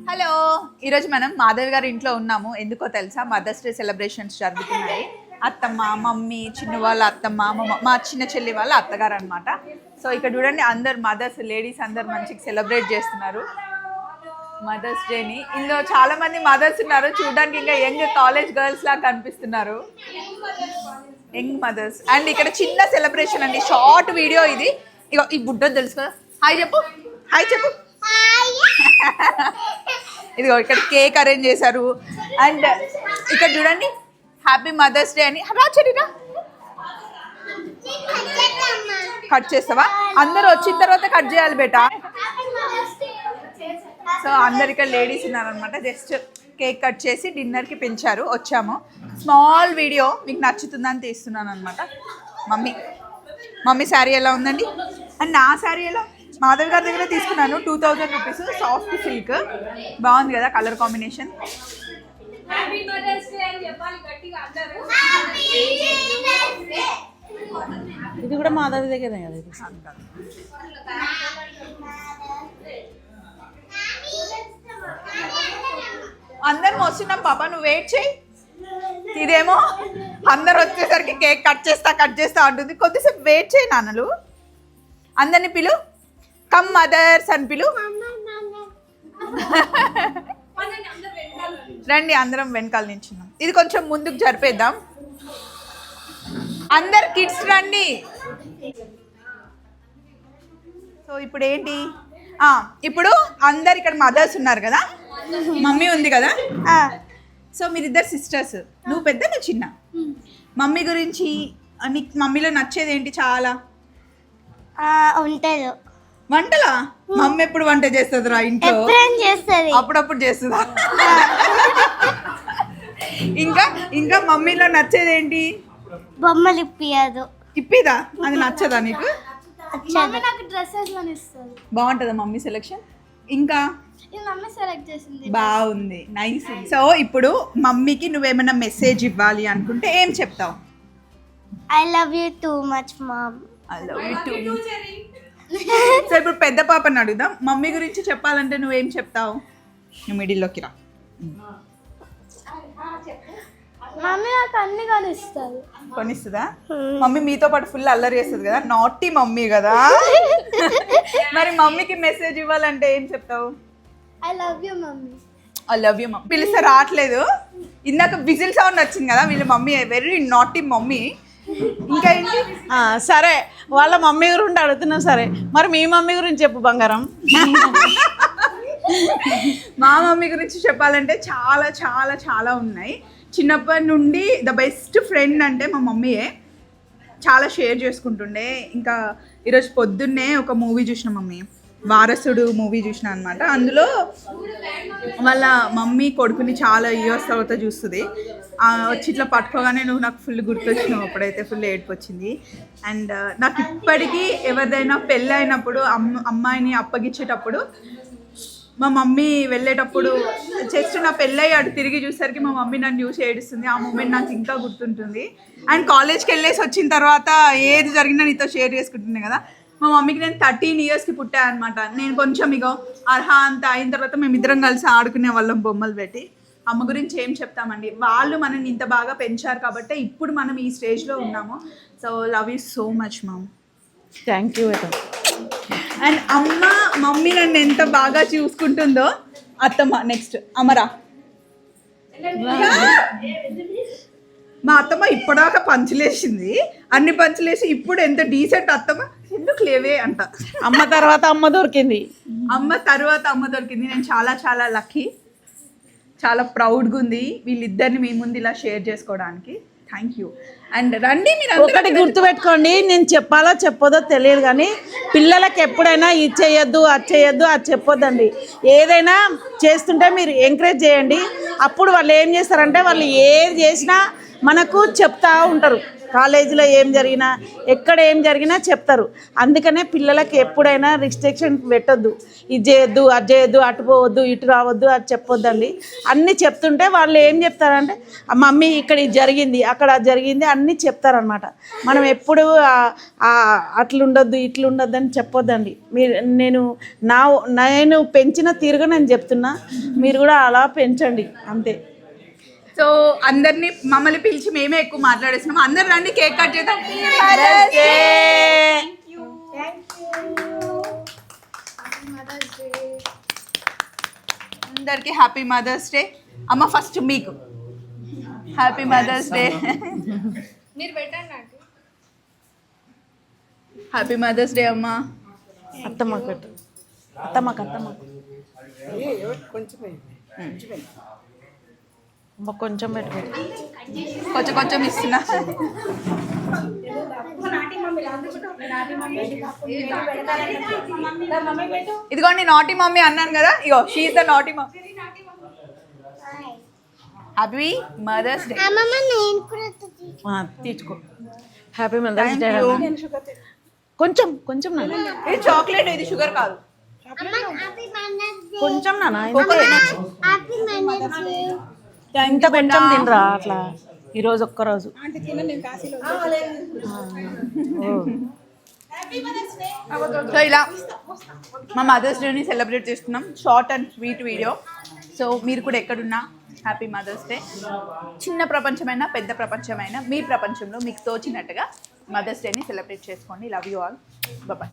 Hello, ఈరోజు మనం మాధవి గారి ఇంట్లో ఉన్నాము. ఎందుకో తెలుసా? మదర్స్ డే సెలబ్రేషన్స్ జరుగుతున్నాయి. అత్తమ్మ, మమ్మీ, చిన్న వాళ్ళ అత్తమ్మ, మా చిన్న చెల్లి వాళ్ళ అత్తగారు అనమాట. సో ఇక్కడ చూడండి, అందరు మదర్స్, లేడీస్ అందరు మంచిగా సెలబ్రేట్ చేస్తున్నారు మదర్స్ డేని. ఇందులో చాలా మంది మదర్స్ ఉన్నారు. చూడడానికి ఇంకా యంగ్ కాలేజ్ గర్ల్స్ లాగా కనిపిస్తున్నారు, యంగ్ మదర్స్. అండ్ ఇక్కడ చిన్న సెలబ్రేషన్ అండి, షార్ట్ వీడియో ఇది. ఇక ఈ బుడ్డ తెలుసు కదా. హాయ్ చెప్పు, హాయ్ చెప్పు. ఇదిగో ఇక్కడ కేక్ అరేంజ్ చేశారు. అండ్ ఇక్కడ చూడండి, హ్యాపీ మదర్స్ డే అని. రాచరినా కట్ చేస్తావా? అందరు వచ్చిన తర్వాత కట్ చేయాలి బేటా. సో అందరు ఇక్కడ లేడీస్ ఉన్నారనమాట. జస్ట్ కేక్ కట్ చేసి డిన్నర్కి పిలిచారు, వచ్చాము. స్మాల్ వీడియో మీకు నచ్చుతుందని తీస్తున్నాను అనమాట. మమ్మీ శారీ ఎలా ఉందండి? అండ్ నా శారీ ఎలా? మాధవ్ గారి దగ్గర తీసుకున్నాను, 2000 రూపీస్. సాఫ్ట్ సిల్క్, బాగుంది కదా కలర్ కాంబినేషన్. ఇది కూడా మాధవి దగ్గర కదా. అందరం వస్తున్నాం పాప, నువ్వు వెయిట్ చేయి. ఇదేమో అందరు వచ్చేసరికి కేక్ కట్ చేస్తా అంటుంది. కొద్దిసేపు వెయిట్ చేయి నాన్నలు. అందరిని పిలు, కమ్ మదర్స్ అని పిలు. రండి, అందరం వెనకాల నించున్నాం. ఇది కొంచెం ముందుకు జరిపేద్దాం. అందరు కిడ్స్ రండి. సో ఇప్పుడు ఏంటి? ఇప్పుడు అందరు ఇక్కడ మదర్స్ ఉన్నారు కదా, మమ్మీ ఉంది కదా. సో మీరిద్దరు సిస్టర్స్, నువ్వు పెద్ద, నువ్వు చిన్న. మమ్మీ గురించి నీకు మమ్మీలో నచ్చేది ఏంటి? చాలా ఉంటారు. వంటలా? మమ్మీ ఎప్పుడు వంట చేస్తుందిరా ఇంట్లో? అప్పుడప్పుడు చేస్తుందా? ఇంకా మమ్మీలో నచ్చేది ఏంటి? బొమ్మలు ఇప్పియదు. ఇప్పిదా? అది నచ్చదా నీకు? నాకు డ్రెస్సెస్ ఇస్తుంది. బాగుంటుందా మమ్మీ సెలెక్షన్? ఇంకా మమ్మీ సెలెక్ట్ చేసింది, బాగుంది, నైస్. సో ఇప్పుడు మమ్మీకి నువ్వేమైనా మెసేజ్ ఇవ్వాలి అనుకుంటే ఏం చెప్తావు? I love you too much mom. I love you too. So ఇప్పుడు పెద్ద పాపని అడుగుదాం. మమ్మీ గురించి చెప్పాలంటే నువ్వేం చెప్తావు? నువ్వు మిడిల్లోకి రా. మమ్మీ నాకు అన్ని కొనిస్తుంది. కొనిస్తుందా? మమ్మీ మీతో పాటు ఫుల్ అల్లరి చేస్తుంది కదా, నాటీ మమ్మీ కదా. మరి మమ్మీకి మెసేజ్ ఇవ్వాలంటే ఏం చెప్తావు? I love you mummy. I love you mummy. పిలిస్తే రావట్లేదు. ఇందాక విజిల్ సౌండ్ వచ్చింది కదా, వీళ్ళ మమ్మీ వెరీ నాటీ మమ్మీ. ఇంకా ఏంటి? సరే, వాళ్ళ మమ్మీ గురించి అడుగుతున్నాం. సరే, మరి మీ మమ్మీ గురించి చెప్పు బంగారం. మా మమ్మీ గురించి చెప్పాలంటే చాలా చాలా చాలా ఉన్నాయి. చిన్నప్పటి నుండి ద బెస్ట్ ఫ్రెండ్ అంటే మా మమ్మీయే. చాలా షేర్ చేసుకుంటుండే. ఇంకా ఈరోజు పొద్దున్నే ఒక మూవీ చూసిన మమ్మీ, వారసుడు మూవీ చూసిన అనమాట. అందులో వాళ్ళ మమ్మీ కొడుకుని చాలా ఇయర్స్ తర్వాత చూస్తుంది. వచ్చి ఇట్లా పట్టుకోగానే నువ్వు నాకు ఫుల్ గుర్తొచ్చినావు. అప్పుడైతే ఫుల్ ఏడుపు వచ్చింది. అండ్ నాకు ఇప్పటికీ ఎవరిదైనా పెళ్ళి అయినప్పుడు అమ్మాయిని అప్పగించేటప్పుడు మా మమ్మీ వెళ్ళేటప్పుడు జస్ట్ నా పెళ్ళయి అటు తిరిగి చూసరికి మా మమ్మీ నన్ను చూసి ఏడుస్తుంది. ఆ మూమెంట్ నాకు ఇంకా గుర్తుంటుంది. అండ్ కాలేజ్కి వెళ్ళేసి వచ్చిన తర్వాత ఏది జరిగినా నీతో షేర్ చేసుకుంటున్నాను కదా. మా మమ్మీకి నేను 13 ఇయర్స్కి పుట్టాను అనమాట. నేను కొంచెం ఇగో అర్హా అంత అయిన తర్వాత మేమిద్దరం కలిసి ఆడుకునే వాళ్ళం బొమ్మలు పెట్టి. అమ్మ గురించి ఏం చెప్తామండి, వాళ్ళు మనల్ని ఇంత బాగా పెంచారు కాబట్టి ఇప్పుడు మనం ఈ స్టేజ్లో ఉన్నాము. So love you so much mom. Thank you. And mummy నన్ను ఎంత బాగా చూసుకుంటుందో అత్తమ్మ. నెక్స్ట్ అమరా. మా అత్తమ్మ ఇప్పటిదాకా పంచులేసింది, అన్ని పంచులేసి ఇప్పుడు ఎంత డీసెంట్ అత్తమ్మ. ఎందుకు లేవే అంట. అమ్మ తర్వాత అమ్మ దొరికింది. నేను చాలా చాలా లక్కీ, చాలా ప్రౌడ్గా ఉంది వీళ్ళిద్దరిని మీ ముందు ఇలా షేర్ చేసుకోవడానికి. Thank you. అండ్ రండి, మీరు ఒకటి గుర్తుపెట్టుకోండి, నేను చెప్పాలో చెప్పొదో తెలియదు కానీ పిల్లలకి ఎప్పుడైనా ఇది చేయొద్దు, అది చేయొద్దు, అది చెప్పొద్దండి. ఏదైనా చేస్తుంటే మీరు ఎంకరేజ్ చేయండి. అప్పుడు వాళ్ళు ఏం చేస్తారంటే వాళ్ళు ఏది చేసినా మనకు చెప్తా ఉంటారు. కాలేజీలో ఏం జరిగినా ఎక్కడ ఏం జరిగినా చెప్తారు. అందుకనే పిల్లలకి ఎప్పుడైనా రిస్ట్రిక్షన్ పెట్టొద్దు. ఇది చేయొద్దు, అది చేయొద్దు, అటు పోవద్దు, ఇటు రావద్దు, అది చెప్పొద్దండి. అన్నీ చెప్తుంటే వాళ్ళు ఏం చెప్తారంటే మమ్మీ ఇక్కడ ఇది జరిగింది, అక్కడ అది జరిగింది అన్నీ చెప్తారనమాట. మనం ఎప్పుడు అట్లుండొద్దు ఇట్లుండొద్దు అని చెప్పొద్దండి. నేను పెంచిన తీరుగా నేను చెప్తున్నా, మీరు కూడా అలా పెంచండి అంతే. సో అందరినీ మమ్మల్ని పిలిచి మేమే ఎక్కువ మాట్లాడేస్తున్నాం. అందరు రండి, కేక్ కట్ చేద్దాం. అందరికి హ్యాపీ మదర్స్ డే. అమ్మ ఫస్ట్ మీకు హ్యాపీ మదర్స్ డే. మీరు పెట్టండి. హ్యాపీ మదర్స్ డే అమ్మ. అత్తమ్మకు పెట్టు, అత్తమ్మకు కొంచెం పెట్టు, కొంచెం కొంచెం ఇస్తున్నా. ఇదిగోండి నాటి మమ్మీ అన్నాను కదా, ఇగో she is the naughty mummy. Happy Mother's Day. తీసుకో. Happy Mother's Day. కొంచెం కొంచెం నాన్న, ఇది చాక్లెట్, ఇది షుగర్ కాదు. కొంచెం నాన్న, ఇంత కొంచెం తినరా అట్లా ఈరోజు ఒక్కరోజు. సో ఇలా మా మదర్స్ డేని సెలబ్రేట్ చేస్తున్నాం, short and sweet video. So మీరు కూడా ఎక్కడున్నా హ్యాపీ మదర్స్ డే. చిన్న ప్రపంచమైనా పెద్ద ప్రపంచమైనా మీ ప్రపంచంలో మీకు తోచినట్టుగా మదర్స్ డేని సెలబ్రేట్ చేసుకోండి. Love you all. బాయ్.